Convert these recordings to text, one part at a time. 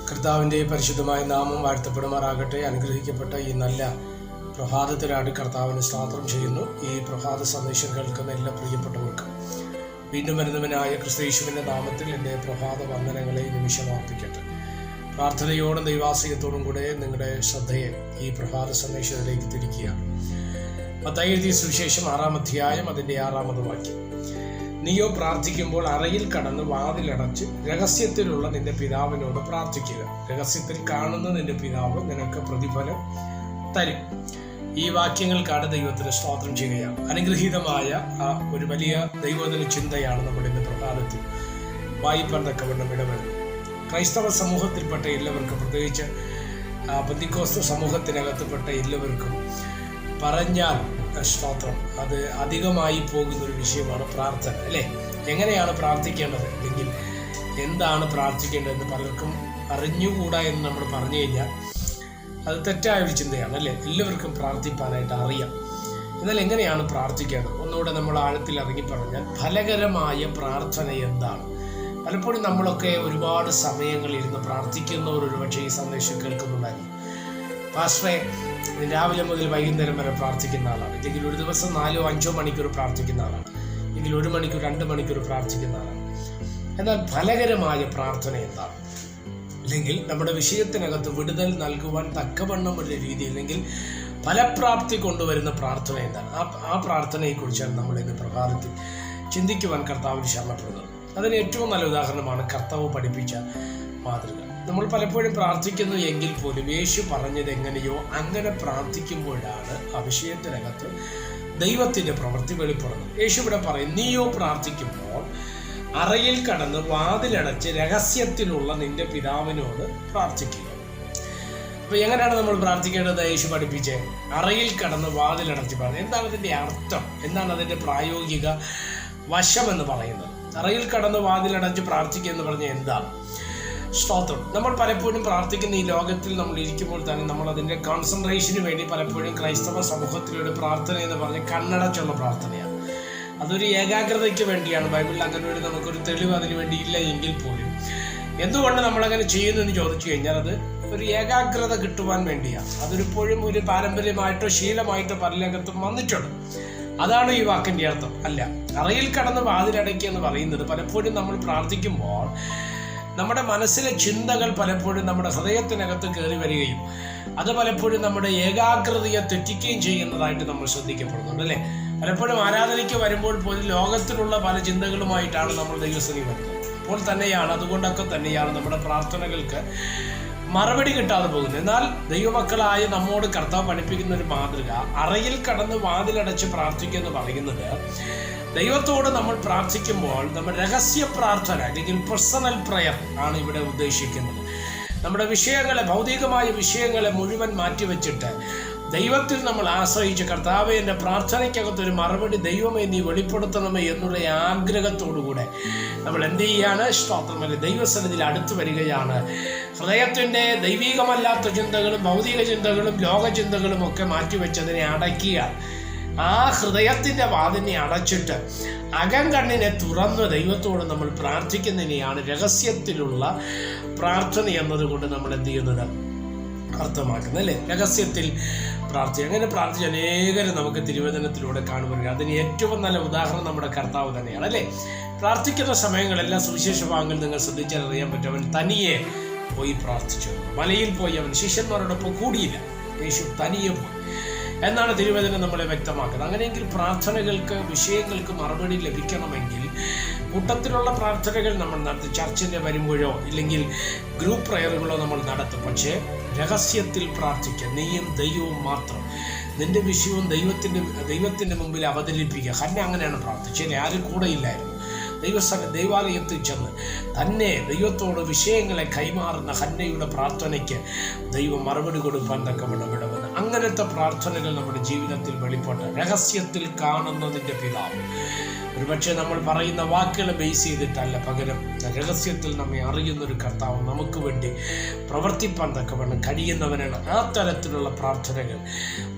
കർത്താവിൻ്റെ പരിശുദ്ധമായ നാമം വാഴ്ത്തപ്പെടുമാറാകട്ടെ. അനുഗ്രഹിക്കപ്പെട്ട ഈ നല്ല പ്രഭാതത്തിനായിട്ട് കർത്താവിന് സ്തോത്രം ചെയ്യുന്നു. ഈ പ്രഭാത സന്ദേശം കേൾക്കുന്ന എല്ലാ പ്രിയപ്പെട്ടവർക്കും വീണ്ടും വരുന്നവനായ ക്രിസ്തുയേശുവിൻ്റെ നാമത്തിൽ എൻ്റെ പ്രഭാത വന്ദനങ്ങളെ നിമിഷം അർപ്പിക്കട്ടെ. പ്രാർത്ഥനയോടും ദൈവാശ്രയത്തോടും കൂടെ നിങ്ങളുടെ ശ്രദ്ധയെ ഈ പ്രഭാത സന്ദേശത്തിലേക്ക് തിരിക്കുകയാണ്. മത്തായി എഴുതിയ സുവിശേഷം 6-ാം അധ്യായം അതിൻ്റെ 6-ാമത് വാക്യം. നീയോ പ്രാർത്ഥിക്കുമ്പോൾ അറയിൽ കടന്ന് വാതിലടച്ച് രഹസ്യത്തിലുള്ള നിന്റെ പിതാവിനോട് പ്രാർത്ഥിക്കുക. രഹസ്യത്തിൽ കാണുന്ന നിന്റെ പിതാവ് നിനക്ക് പ്രതിഫലം തരും. ഈ വാക്യങ്ങൾക്കാണ് ദൈവത്തിന് സ്തോത്രം ചെയ്യുകയാണ്. അനുഗ്രഹീതമായ ഒരു വലിയ ദൈവദിന ചിന്തയാണ് നമ്മൾ ഇന്ന് പ്രഭാതത്തിൽ വായിപ്പാൻ തക്കവണ്ണം ഇടവരുന്നത്. ക്രൈസ്തവ സമൂഹത്തിൽപ്പെട്ട എല്ലാവർക്കും, പ്രത്യേകിച്ച് പെന്തിക്കോസ്ത് സമൂഹത്തിനകത്തുപെട്ട എല്ലാവർക്കും പറഞ്ഞാൽ സ്തോത്രം അത് അധികമായി പോകുന്ന ഒരു വിഷയമാണ് പ്രാർത്ഥന, അല്ലേ? എങ്ങനെയാണ് പ്രാർത്ഥിക്കേണ്ടത്, അല്ലെങ്കിൽ എന്താണ് പ്രാർത്ഥിക്കേണ്ടതെന്ന് പലർക്കും അറിഞ്ഞുകൂടാ എന്ന് നമ്മൾ പറഞ്ഞു കഴിഞ്ഞാൽ അത് തെറ്റായ ഒരു ചിന്തയാണ്, അല്ലേ? എല്ലാവർക്കും പ്രാർത്ഥിപ്പാനായിട്ട് അറിയാം. എന്നാൽ എങ്ങനെയാണ് പ്രാർത്ഥിക്കേണ്ടത്? ഒന്നുകൂടെ നമ്മൾ ആഴത്തിൽ ഇറങ്ങി പറഞ്ഞാൽ ഫലകരമായ പ്രാർത്ഥന എന്താണ്? പലപ്പോഴും നമ്മളൊക്കെ ഒരുപാട് സമയങ്ങളിരുന്ന് പ്രാർത്ഥിക്കുന്നവർ ഒരുപക്ഷെ ഈ സന്ദേശം കേൾക്കുന്നുണ്ടായിരിക്കും. പാസ്റ്ററെ, രാവിലെ മുതൽ വൈകുന്നേരം വരെ പ്രാർത്ഥിക്കുന്ന ആളാണ്, അല്ലെങ്കിൽ ഒരു ദിവസം 4-5 മണിക്കൂർ പ്രാർത്ഥിക്കുന്ന ആളാണ്, അല്ലെങ്കിൽ 1 മണിക്കൂർ 2 മണിക്കൂർ പ്രാർത്ഥിക്കുന്ന ആളാണ്. എന്നാൽ ഫലകരമായ പ്രാർത്ഥന എന്താണ്? അല്ലെങ്കിൽ നമ്മുടെ വിഷയത്തിനകത്ത് വിടുതൽ നൽകുവാൻ തക്കവണ്ണം ഒരു രീതി, അല്ലെങ്കിൽ ഫലപ്രാപ്തി കൊണ്ടുവരുന്ന പ്രാർത്ഥന എന്താണ്? ആ പ്രാർത്ഥനയെക്കുറിച്ചാണ് നമ്മൾ ഇന്ന് പ്രഭാതത്തിൽ ചിന്തിക്കുവാൻ കർത്താവിന് ശരണപ്പെടുന്നത്. അതിന് ഏറ്റവും നല്ല ഉദാഹരണമാണ് കർത്താവ് പഠിപ്പിച്ച മാതൃക. നമ്മൾ പലപ്പോഴും പ്രാർത്ഥിക്കുന്നു എങ്കിൽ പോലും യേശു പറഞ്ഞത് എങ്ങനെയോ അങ്ങനെ പ്രാർത്ഥിക്കുമ്പോഴാണ് ആ വിഷയത്തിനകത്ത് ദൈവത്തിൻ്റെ പ്രവൃത്തി വെളിപ്പെടുന്നത്. യേശു ഇവിടെ പറയും, നീയോ പ്രാർത്ഥിക്കുമ്പോൾ അറയിൽ കടന്ന് വാതിലടച്ച് രഹസ്യത്തിലുള്ള നിന്റെ പിതാവിനോട് പ്രാർത്ഥിക്കുക. അപ്പൊ എങ്ങനെയാണ് നമ്മൾ പ്രാർത്ഥിക്കേണ്ടത്? യേശു പഠിപ്പിച്ചേ, അറയിൽ കടന്ന് വാതിലടച്ച് പ്രാർത്ഥിക്കുക. എന്താണ് അതിൻ്റെ അർത്ഥം? എന്താണ് അതിൻ്റെ പ്രായോഗിക വശം എന്ന് പറയുന്നത്? അറയിൽ കടന്ന് വാതിലടച്ച് പ്രാർത്ഥിക്കുക എന്ന് പറഞ്ഞാൽ എന്താണ്? സ്തോത്രം. നമ്മൾ പലപ്പോഴും പ്രാർത്ഥിക്കുന്ന ഈ ലോകത്തിൽ നമ്മൾ ഇരിക്കുമ്പോൾ തന്നെ നമ്മൾ അതിൻ്റെ കോൺസെൻട്രേഷന് വേണ്ടി പലപ്പോഴും ക്രൈസ്തവ സമൂഹത്തിലൊരു പ്രാർത്ഥന എന്ന് പറഞ്ഞ് കണ്ണടച്ചുള്ള പ്രാർത്ഥനയാണ്. അതൊരു ഏകാഗ്രതയ്ക്ക് വേണ്ടിയാണ്. ബൈബിളിൽ അങ്ങനെ ഒരു നമുക്കൊരു തെളിവ് അതിന് വേണ്ടി ഇല്ല എങ്കിൽ പോലും എന്തുകൊണ്ട് നമ്മളങ്ങനെ ചെയ്യുന്നു എന്ന് ചോദിച്ചു കഴിഞ്ഞാൽ അത് ഒരു ഏകാഗ്രത കിട്ടുവാൻ വേണ്ടിയാണ്. അതൊരിപ്പോഴും ഒരു പാരമ്പര്യമായിട്ടോ ശീലമായിട്ടോ പലരകത്തും വന്നിട്ടുണ്ട്. അതാണ് ഈ വാക്കിൻ്റെ അർത്ഥം. അല്ല, അറയിൽ കടന്ന് വാതിലടയ്ക്കുക എന്ന് പറയുന്നത് പലപ്പോഴും നമ്മൾ പ്രാർത്ഥിക്കുമ്പോൾ നമ്മുടെ മനസ്സിലെ ചിന്തകൾ പലപ്പോഴും നമ്മുടെ ഹൃദയത്തിനകത്ത് കയറി വരികയും അത് പലപ്പോഴും നമ്മുടെ ഏകാഗ്രതയെ തെറ്റിക്കുകയും ചെയ്യുന്നതായിട്ട് നമ്മൾ ശ്രദ്ധിക്കപ്പെടുന്നുണ്ട്, അല്ലേ? പലപ്പോഴും ആരാധനയ്ക്ക് വരുമ്പോൾ പോലും ലോകത്തിലുള്ള പല ചിന്തകളുമായിട്ടാണ് നമ്മൾ ദൈവസന്നിധി വരുന്നത്. അപ്പോൾ തന്നെയാണ്, അതുകൊണ്ടൊക്കെ തന്നെയാണ് നമ്മുടെ പ്രാർത്ഥനകൾക്ക് മറുപടി കിട്ടാതെ പോകുന്നത്. എന്നാൽ ദൈവമക്കളായ നമ്മോട് കർത്താവ് പഠിപ്പിക്കുന്ന ഒരു മാതൃക, അറയിൽ കടന്ന് വാതിലടച്ച് പ്രാർത്ഥിക്കുക എന്ന് പറയുന്നത് ദൈവത്തോട് നമ്മൾ പ്രാർത്ഥിക്കുമ്പോൾ നമ്മൾ രഹസ്യ പ്രാർത്ഥന അല്ലെങ്കിൽ പേഴ്സണൽ പ്രയർ ആണ് ഇവിടെ ഉദ്ദേശിക്കുന്നത്. നമ്മുടെ വിഷയങ്ങളെ, ഭൗതികമായ വിഷയങ്ങളെ മുഴുവൻ മാറ്റിവെച്ചിട്ട് ദൈവത്തിൽ നമ്മൾ ആശ്രയിച്ച്, കർത്താവേ എൻ്റെ പ്രാർത്ഥനയ്ക്കകത്തൊരു മറുപടി ദൈവമേ നീ വെളിപ്പെടുത്തണമേ എന്നുള്ള ആഗ്രഹത്തോടുകൂടെ നമ്മൾ എന്ത് ചെയ്യാണ്? സ്തോത്രമല്ലേ, ദൈവസന്നിധിയിൽ അടുത്തു വരികയാണ്. ഹൃദയത്തിൻ്റെ ദൈവികമല്ലാത്ത ചിന്തകളും ഭൗതിക ചിന്തകളും ലോക ചിന്തകളും ഒക്കെ മാറ്റിവെച്ചതിനെ അടയ്ക്കുക. ആ ഹൃദയത്തിൻ്റെ വാതിനെ അടച്ചിട്ട് അകം കണ്ണിനെ തുറന്ന് ദൈവത്തോട് നമ്മൾ പ്രാർത്ഥിക്കുന്നതിനെയാണ് രഹസ്യത്തിലുള്ള പ്രാർത്ഥന എന്നതുകൊണ്ട് നമ്മൾ എന്ത് ചെയ്യുന്നത്, അർത്ഥമാക്കുന്നത്, അല്ലേ? രഹസ്യത്തിൽ പ്രാർത്ഥന. അങ്ങനെ പ്രാർത്ഥിച്ച അനേകരും നമുക്ക് തിരുവചനത്തിലൂടെ കാണുവാൻ, അതിന് ഏറ്റവും നല്ല ഉദാഹരണം നമ്മുടെ കർത്താവ് തന്നെയാണ്, അല്ലേ? പ്രാർത്ഥിക്കുന്ന സമയങ്ങളെല്ലാം സുവിശേഷ ഭാഗങ്ങൾ നിങ്ങൾ ശ്രദ്ധിച്ചാൽ അറിയാൻ പറ്റും. അവൻ തനിയെ പോയി പ്രാർത്ഥിച്ചു. മലയിൽ പോയി അവൻ ശിഷ്യന്മാരോടൊപ്പം കൂടിയില്ല. യേശു തനിയെ പോയി എന്നാണ് തിരുവചനം നമ്മളെ വ്യക്തമാക്കുന്നത്. അങ്ങനെയെങ്കിൽ പ്രാർത്ഥനകൾക്ക്, വിഷയങ്ങൾക്ക് മറുപടി ലഭിക്കണമെങ്കിൽ കൂട്ടത്തിലുള്ള പ്രാർത്ഥനകൾ നമ്മൾ നടത്തും. ചർച്ചിൻ്റെ വരുമ്പോഴോ ഇല്ലെങ്കിൽ ഗ്രൂപ്പ് പ്രയറുകളോ നമ്മൾ നടത്തും. പക്ഷേ രഹസ്യത്തിൽ പ്രാർത്ഥിക്കുക. നീയും ദൈവവും മാത്രം. നിന്റെ വിഷയവും ദൈവത്തിൻ്റെ മുമ്പിൽ അവതരിപ്പിക്കുക. ഹന്ന അങ്ങനെയാണ് പ്രാർത്ഥിച്ചത്. ആരും കൂടെ ഇല്ലായിരുന്നു. ദൈവാലയത്തിൽ ചെന്ന് തന്നെ ദൈവത്തോട് വിഷയങ്ങളെ കൈമാറുന്ന ഹന്നയുടെ പ്രാർത്ഥനയ്ക്ക് ദൈവം മറുപടി കൊടുക്കാൻ തക്കവണ്ണം ഇടവന്ന്. അങ്ങനത്തെ പ്രാർത്ഥനകൾ നമ്മുടെ ജീവിതത്തിൽ വെളിപ്പെട്ട രഹസ്യത്തിൽ കാണുന്നതിൻ്റെ പിതാവ്. ഒരുപക്ഷെ നമ്മൾ പറയുന്ന വാക്കുകളെ ബേസ് ചെയ്തിട്ടല്ല, പകരം രഹസ്യത്തിൽ നമ്മെ അറിയുന്നൊരു കർത്താവ് നമുക്ക് വേണ്ടി പ്രവർത്തിപ്പാൻ തക്കവണ്ണം കഴിയുന്നവനാണ്. ആ തരത്തിലുള്ള പ്രാർത്ഥനകൾ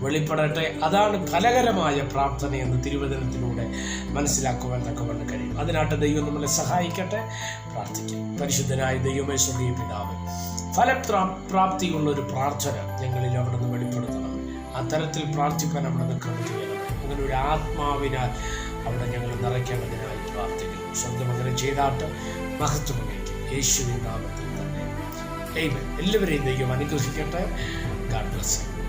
വെളിപ്പെടട്ടെ. അതാണ് ഫലകരമായ പ്രാർത്ഥന എന്ന് തിരുവചനത്തിലൂടെ മനസ്സിലാക്കുവാൻ തക്കവണ്ണം കഴിയും. അതിനായിട്ട് ദൈവം നമ്മളെ സഹായിക്കട്ടെ. പ്രാർത്ഥിക്കാം. പരിശുദ്ധനായ ദൈവമേ, സ്വർഗ്ഗീയ പിതാവേ, ഫലപ്രാപ്തിയുള്ളൊരു പ്രാർത്ഥന ഞങ്ങളിൽ അവിടെ നിന്ന് വെളിപ്പെടുത്തണം. അത്തരത്തിൽ പ്രാർത്ഥിക്കാൻ അവിടെ നിന്ന് ക്രമം ചെയ്യണം. അങ്ങനെ ഒരു ആത്മാവിനാൽ അവിടെ ഞങ്ങൾ നിറയ്ക്കേണ്ടതിനായി പ്രാർത്ഥിക്കുന്നു. സ്വന്തം അങ്ങനെ ചെയ്താട്ട് മഹത്വമേറ്റി യേശുവിൻ നാമത്തിൽ തന്നെ. ആമേൻ. എല്ലാവരെയും ദൈവം അനുഗ്രഹിക്കട്ടെ. God bless you.